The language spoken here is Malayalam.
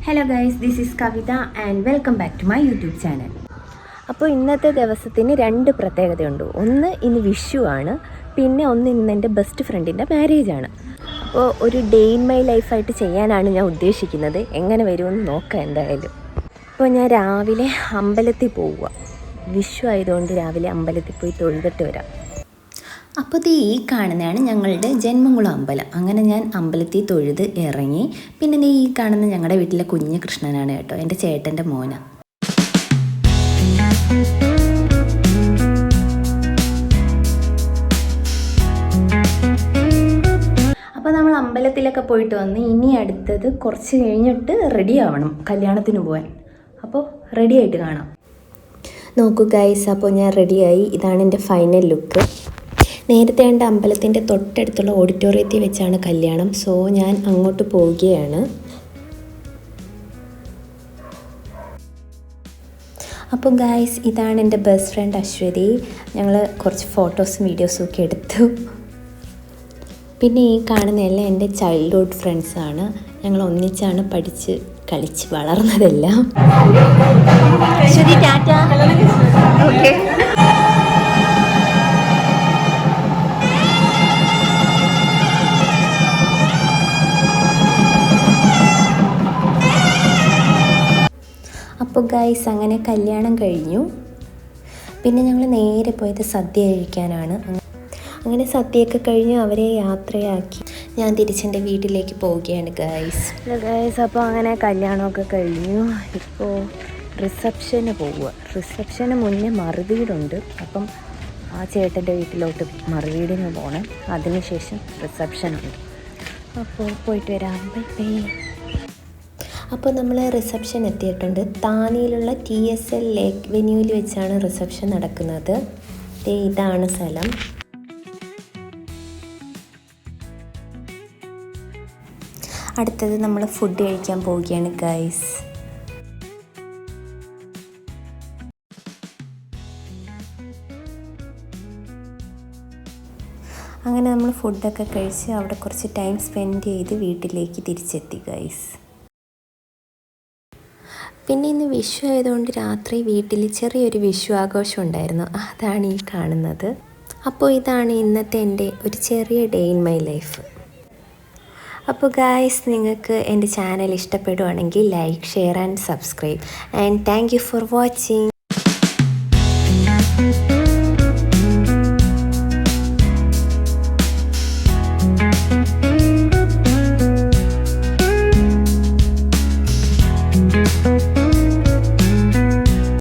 Hello guys, this is Kavitha and welcome back to my YouTube channel. അപ്പോൾ ഇന്നത്തെ ദിവസത്തിന് രണ്ട് പ്രത്യേകതയുണ്ട്. ഒന്ന് ഇന്ന് വിഷു ആണ്, പിന്നെ ഒന്ന് ഇന്ന് എൻ്റെ ബെസ്റ്റ് ഫ്രണ്ടിൻ്റെ മാരേജാണ്. അപ്പോൾ ഒരു ഡേ ഇൻ മൈ ലൈഫായിട്ട് ചെയ്യാനാണ് ഞാൻ ഉദ്ദേശിക്കുന്നത്. എങ്ങനെ വരുമെന്ന് നോക്കാം എന്തായാലും. അപ്പോൾ ഞാൻ രാവിലെ അമ്പലത്തിൽ പോവുക. വിഷു ആയതുകൊണ്ട് രാവിലെ അമ്പലത്തിൽ പോയി തൊഴുതിട്ട് വരാം. അപ്പോൾ ഈ കാണുന്നതാണ് ഞങ്ങളുടെ ജന്മംകുളം അമ്പലം. അങ്ങനെ ഞാൻ അമ്പലത്തിൽ തൊഴുത് ഇറങ്ങി. പിന്നെ ഈ കാണുന്ന ഞങ്ങളുടെ വീട്ടിലെ കുഞ്ഞ് കൃഷ്ണനാണ് കേട്ടോ, എൻ്റെ ചേട്ടൻ്റെ മോന. അപ്പോൾ നമ്മൾ അമ്പലത്തിലൊക്കെ പോയിട്ട് വന്ന് ഇനി അടുത്തത് കുറച്ച് കഴിഞ്ഞിട്ട് റെഡി ആവണം കല്യാണത്തിന് പോകാൻ. അപ്പോൾ റെഡി ആയിട്ട് കാണാം. നോക്കൂ ഗൈസ്, അപ്പോൾ ഞാൻ റെഡിയായി. ഇതാണ് എൻ്റെ ഫൈനൽ ലുക്ക്. നേരത്തെ എൻ്റെ അമ്പലത്തിൻ്റെ തൊട്ടടുത്തുള്ള ഓഡിറ്റോറിയത്തിൽ വെച്ചാണ് കല്യാണം. സോ ഞാൻ അങ്ങോട്ട് പോവുകയാണ്. അപ്പോൾ ഗായ്സ്, ഇതാണ് എൻ്റെ ബെസ്റ്റ് ഫ്രണ്ട് അശ്വതി. ഞങ്ങൾ കുറച്ച് ഫോട്ടോസും വീഡിയോസും ഒക്കെ എടുത്തു. പിന്നെ ഈ കാണുന്നതെല്ലാം എൻ്റെ ചൈൽഡ്ഹുഡ് ഫ്രണ്ട്സാണ്. ഞങ്ങൾ ഒന്നിച്ചാണ് പഠിച്ച് കളിച്ച് വളർന്നതെല്ലാം. അശ്വതി ടാറ്റ. ഓക്കെ. അപ്പോൾ ഗൈസ്, അങ്ങനെ കല്യാണം കഴിഞ്ഞു. പിന്നെ ഞങ്ങൾ നേരെ പോയത് സദ്യ കഴിക്കാനാണ്. അങ്ങനെ സദ്യയൊക്കെ കഴിഞ്ഞ് അവരെ യാത്രയാക്കി ഞാൻ തിരിച്ചെൻ്റെ വീട്ടിലേക്ക് പോവുകയാണ് ഗൈസ്. അപ്പോൾ അങ്ങനെ കല്യാണമൊക്കെ കഴിഞ്ഞു. ഇപ്പോൾ റിസപ്ഷന് പോവുക. റിസപ്ഷന് മുന്നേ മറുവീടുണ്ട്. അപ്പം ആ ചേട്ടൻ്റെ വീട്ടിലോട്ട് മറുവീടിന് പോകണം. അതിനുശേഷം റിസപ്ഷനുണ്ട്. അപ്പോൾ പോയിട്ട് വരാം. Bye bye. അപ്പോൾ നമ്മൾ റിസപ്ഷൻ എത്തിയിട്ടുണ്ട്. താനിയിലുള്ള TSL ലേക്ക് വെന്യൂവിൽ വെച്ചാണ് റിസപ്ഷൻ നടക്കുന്നത്. ഇതാണ് സ്ഥലം. അടുത്തത് നമ്മൾ ഫുഡ് കഴിക്കാൻ പോവുകയാണ് ഗൈസ്. അങ്ങനെ നമ്മൾ ഫുഡൊക്കെ കഴിച്ച് അവിടെ കുറച്ച് ടൈം സ്പെൻഡ് ചെയ്ത് വീട്ടിലേക്ക് തിരിച്ചെത്തി ഗൈസ്. പിന്നെ ഇന്ന് വിഷു ആയതുകൊണ്ട് രാത്രി വീട്ടിൽ ചെറിയൊരു വിഷു ആഘോഷം ഉണ്ടായിരുന്നു. അതാണ് ഈ കാണുന്നത്. അപ്പോൾ ഇതാണ് ഇന്നത്തെ എൻ്റെ ഒരു ചെറിയ ഡേ ഇൻ മൈ ലൈഫ്. അപ്പോൾ ഗായ്സ്, നിങ്ങൾക്ക് എൻ്റെ ചാനൽ ഇഷ്ടപ്പെടുവാണെങ്കിൽ like, share and subscribe. And thank you for watching.